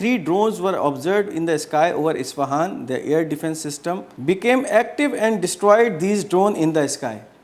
3 drones were observed in the sky over Isfahan. The air defense system became active and destroyed these drones in the sky.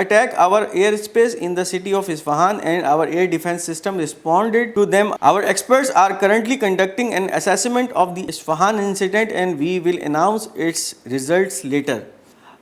attack our airspace in the city of Isfahan and our air defense system responded to them. Our experts are currently conducting an assessment of the Isfahan incident and we will announce its results later.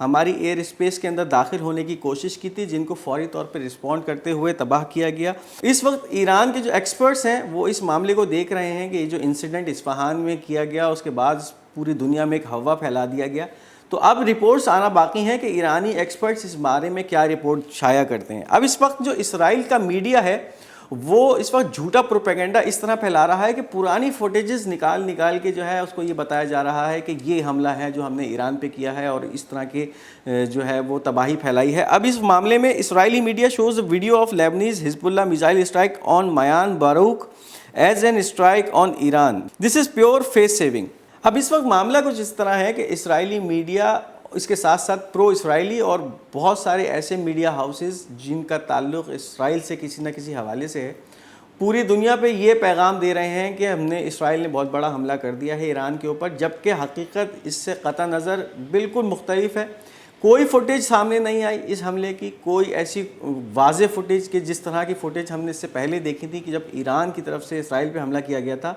ہماری air space کے اندر داخل ہونے کی کوشش کی تھی، جن کو فوری طور پہ رسپونڈ کرتے ہوئے تباہ کیا گیا۔ اس وقت ایران کے جو ایکسپرٹس ہیں وہ اس معاملے کو دیکھ رہے ہیں کہ یہ جو انسیڈنٹ اصفہان میں کیا گیا اس کے بعد پوری دنیا میں ایک ہوا پھیلا دیا گیا، تو اب رپورٹس آنا باقی ہیں کہ ایرانی ایکسپرٹس اس بارے میں کیا رپورٹ شائع کرتے ہیں۔ اب اس وقت جو اسرائیل کا میڈیا ہے وہ اس وقت جھوٹا پروپیگنڈا اس طرح پھیلا رہا ہے کہ پرانی فوٹیجز نکال کے جو ہے اس کو یہ بتایا جا رہا ہے کہ یہ حملہ ہے جو ہم نے ایران پہ کیا ہے اور اس طرح کے جو ہے وہ تباہی پھیلائی ہے۔ اب اس معاملے میں Israeli media shows a video of Lebanese Hezbollah missile strike on Ma'ayan Baruch as an strike on Iran, this is pure face saving. اب اس وقت معاملہ کچھ اس طرح ہے کہ اسرائیلی میڈیا اس کے ساتھ ساتھ پرو اسرائیلی اور بہت سارے ایسے میڈیا ہاؤسز جن کا تعلق اسرائیل سے کسی نہ کسی حوالے سے ہے، پوری دنیا پہ یہ پیغام دے رہے ہیں کہ اسرائیل نے بہت بڑا حملہ کر دیا ہے ایران کے اوپر، جبکہ حقیقت اس سے قطع نظر بالکل مختلف ہے۔ کوئی فوٹیج سامنے نہیں آئی اس حملے کی، کوئی ایسی واضح فوٹیج کہ جس طرح کی فوٹیج ہم نے اس سے پہلے دیکھی تھی کہ جب ایران کی طرف سے اسرائیل پہ حملہ کیا گیا تھا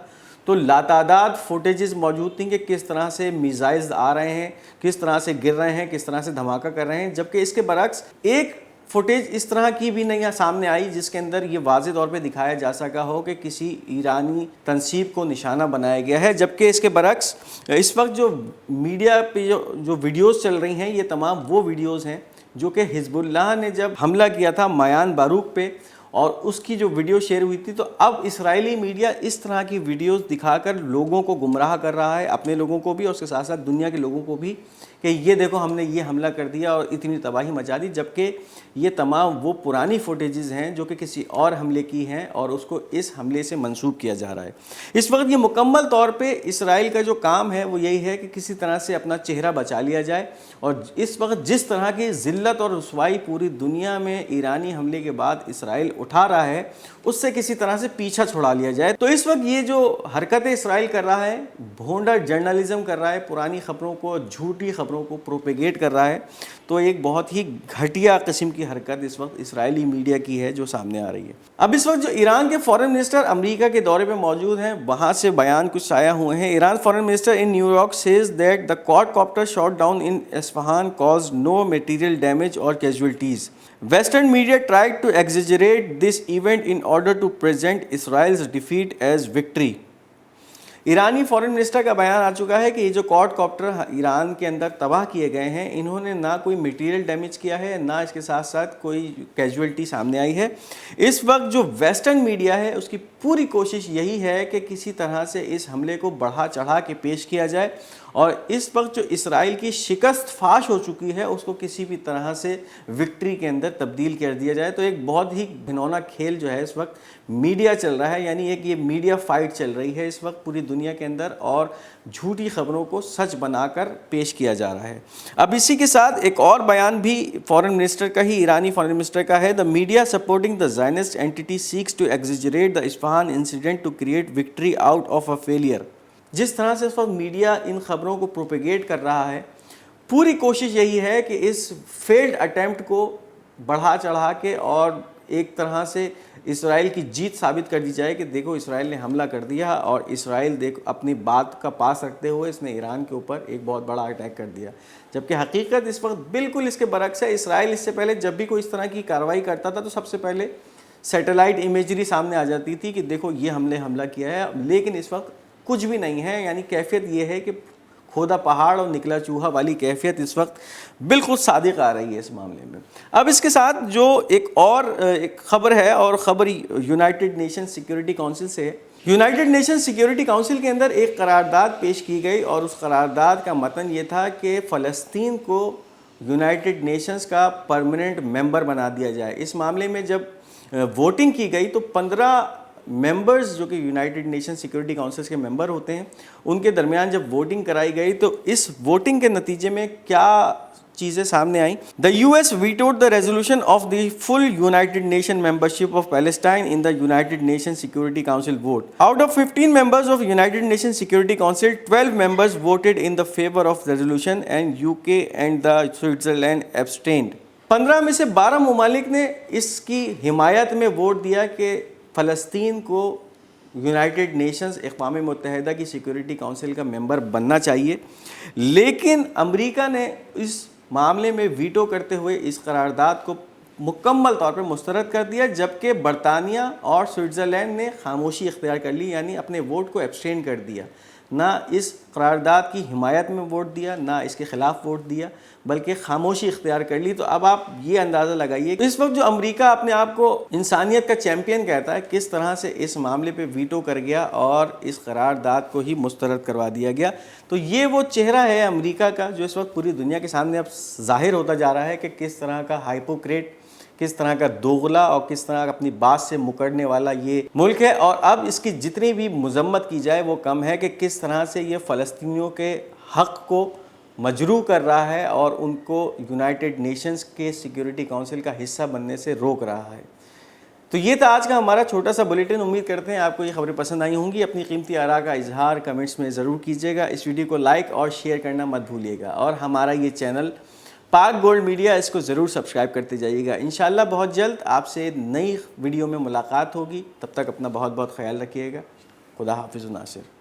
تو لاتعداد فوٹیجز موجود تھیں کہ کس طرح سے میزائلز آ رہے ہیں، کس طرح سے گر رہے ہیں، کس طرح سے دھماکہ کر رہے ہیں، جبکہ اس کے برعکس ایک فوٹیج اس طرح کی بھی نہیں سامنے آئی جس کے اندر یہ واضح طور پہ دکھایا جا سکا ہو کہ کسی ایرانی تنصیب کو نشانہ بنایا گیا ہے، جبکہ اس کے برعکس اس وقت جو میڈیا پہ جو ویڈیوز چل رہی ہیں یہ تمام وہ ویڈیوز ہیں جو کہ حزب اللہ نے جب حملہ کیا تھا میان باروک پہ اور اس کی جو ویڈیو شیئر ہوئی تھی، تو اب اسرائیلی میڈیا اس طرح کی ویڈیوز دکھا کر لوگوں کو گمراہ کر رہا ہے، اپنے لوگوں کو بھی اور اس کے ساتھ ساتھ دنیا کے لوگوں کو بھی، کہ یہ دیکھو ہم نے یہ حملہ کر دیا اور اتنی تباہی مچا دی، جبکہ یہ تمام وہ پرانی فوٹیجز ہیں جو کہ کسی اور حملے کی ہیں اور اس کو اس حملے سے منسوب کیا جا رہا ہے۔ اس وقت یہ مکمل طور پہ اسرائیل کا جو کام ہے وہ یہی ہے کہ کسی طرح سے اپنا چہرہ بچا لیا جائے، اور اس وقت جس طرح کی ذلت اور رسوائی پوری دنیا میں ایرانی حملے کے بعد اسرائیل اٹھا رہا ہے اس سے کسی طرح سے پیچھا چھڑا لیا جائے۔ تو اس وقت یہ جو حرکت اسرائیل کر رہا ہے، بھونڈا جرنلزم کر رہا ہے، پرانی خبروں کو، جھوٹی خبروں کو پروپیگیٹ کر رہا ہے، تو ایک بہت ہی گھٹیا قسم کی حرکت اس وقت اسرائیلی میڈیا کی ہے جو سامنے آ رہی ہے۔ اب اس وقت جو ایران کے فارن منسٹر امریکہ کے دورے پہ موجود ہیں وہاں سے بیان کچھ شائع ہوئے ہیں۔ Iran foreign minister in new York says that the quadcopter shot down in Isfahan caused no material damage or casualties. Western media tried to exaggerate this event in order to present Israel's defeat as victory. ایرانی foreign minister کا بیان آ چکا ہے کہ یہ جو code copter Iran کے اندر تباہ کیے گئے ہیں انہوں نے نہ کوئی میٹیریل ڈیمیج کیا ہے، نہ اس کے ساتھ ساتھ کوئی کیجویلٹی سامنے آئی ہے۔ اس وقت جو ویسٹرن میڈیا ہے اس کی پوری کوشش یہی ہے کہ کسی طرح سے اس حملے کو بڑھا چڑھا کے پیش کیا جائے، اور اس وقت جو اسرائیل کی شکست فاش ہو چکی ہے اس کو کسی بھی طرح سے وکٹری کے اندر تبدیل کر دیا جائے۔ تو ایک بہت ہی گھنونا کھیل جو ہے اس وقت میڈیا چل رہا ہے، یعنی ایک یہ میڈیا فائٹ چل رہی ہے اس وقت پوری دنیا کے اندر، اور جھوٹی خبروں کو سچ بنا کر پیش کیا جا رہا ہے۔ اب اسی کے ساتھ ایک اور بیان بھی فارن منسٹر کا ہی، ایرانی فارن منسٹر کا ہے۔ The media supporting the Zionist entity seeks to exaggerate the Isfahan incident to create victory out of a failure. جس طرح سے اس وقت میڈیا ان خبروں کو پروپیگیٹ کر رہا ہے، پوری کوشش یہی ہے کہ اس فیلڈ اٹیمپٹ کو بڑھا چڑھا کے اور ایک طرح سے اسرائیل کی جیت ثابت کر دی جائے کہ دیکھو اسرائیل نے حملہ کر دیا، اور اسرائیل دیکھو اپنی بات کا پاس رکھتے ہوئے اس نے ایران کے اوپر ایک بہت بڑا اٹیک کر دیا، جبکہ حقیقت اس وقت بالکل اس کے برعکس ہے۔ اسرائیل اس سے پہلے جب بھی کوئی اس طرح کی کارروائی کرتا تھا تو سب سے پہلے سیٹلائٹ امیجری سامنے آ جاتی تھی کہ دیکھو یہ ہم نے حملہ کیا ہے، لیکن اس وقت کچھ بھی نہیں ہے، یعنی کیفیت یہ ہے کہ کھودا پہاڑ اور نکلا چوہا والی کیفیت اس وقت بالکل صادق آ رہی ہے اس معاملے میں۔ اب اس کے ساتھ جو ایک خبر ہے، اور خبر یونائٹڈ نیشن سیکیورٹی کونسل سے ہے۔ یونائٹڈ نیشن سیکیورٹی کونسل کے اندر ایک قرارداد پیش کی گئی، اور اس قرارداد کا متن یہ تھا کہ فلسطین کو یونائٹڈ نیشنز کا پرماننٹ ممبر بنا دیا جائے۔ اس معاملے میں جب ووٹنگ کی گئی تو 15 ممبرز جو کہ یونائٹڈ نیشن سیکیورٹی کونسل کے ممبر ہوتے ہیں ان کے درمیان جب ووٹنگ کرائی گئی تو اس ووٹنگ کے نتیجے میں کیا چیزیں سامنے آئیں۔ The US vetoed the resolution of the full United Nations membership of Palestine in the United Nations Security Council vote. Out of 15 members of United Nations Security Council, 12 members voted in the favor of the resolution and UK and the Switzerland abstained. 15 میں سے 12 ممالک نے اس کی حمایت میں vote دیا کہ فلسطین کو یونائٹڈ نیشنز اقوام متحدہ کی سیکیورٹی کونسل کا ممبر بننا چاہیے، لیکن امریکہ نے اس معاملے میں ویٹو کرتے ہوئے اس قرارداد کو مکمل طور پر مسترد کر دیا، جبکہ برطانیہ اور سوئٹزرلینڈ نے خاموشی اختیار کر لی، یعنی اپنے ووٹ کو ایبسٹین کر دیا، نہ اس قرارداد کی حمایت میں ووٹ دیا نہ اس کے خلاف ووٹ دیا، بلکہ خاموشی اختیار کر لی۔ تو اب آپ یہ اندازہ لگائیے اس وقت جو امریکہ اپنے آپ کو انسانیت کا چیمپئن کہتا ہے، کس طرح سے اس معاملے پہ ویٹو کر گیا اور اس قرارداد کو ہی مسترد کروا دیا گیا۔ تو یہ وہ چہرہ ہے امریکہ کا جو اس وقت پوری دنیا کے سامنے اب ظاہر ہوتا جا رہا ہے کہ کس طرح کا ہائپوکریٹ، کس طرح کا دوغلا اور کس طرح اپنی بات سے مکرنے والا یہ ملک ہے۔ اور اب اس کی جتنی بھی مذمت کی جائے وہ کم ہے کہ کس طرح سے یہ فلسطینیوں کے حق کو مجروح کر رہا ہے اور ان کو یونائٹڈ نیشنز کے سیکیورٹی کونسل کا حصہ بننے سے روک رہا ہے۔ تو یہ تھا آج کا ہمارا چھوٹا سا بلیٹن۔ امید کرتے ہیں آپ کو یہ خبریں پسند آئی ہوں گی۔ اپنی قیمتی آراء کا اظہار کمنٹس میں ضرور کیجیے گا۔ اس ویڈیو کو لائک اور شیئر کرنا مت بھولیے گا، اور ہمارا یہ چینل پاک گولڈ میڈیا، اس کو ضرور سبسکرائب کرتے جائیے گا۔ انشاءاللہ بہت جلد آپ سے نئی ویڈیو میں ملاقات ہوگی، تب تک اپنا بہت بہت خیال رکھیے گا۔ خدا حافظ ناصر۔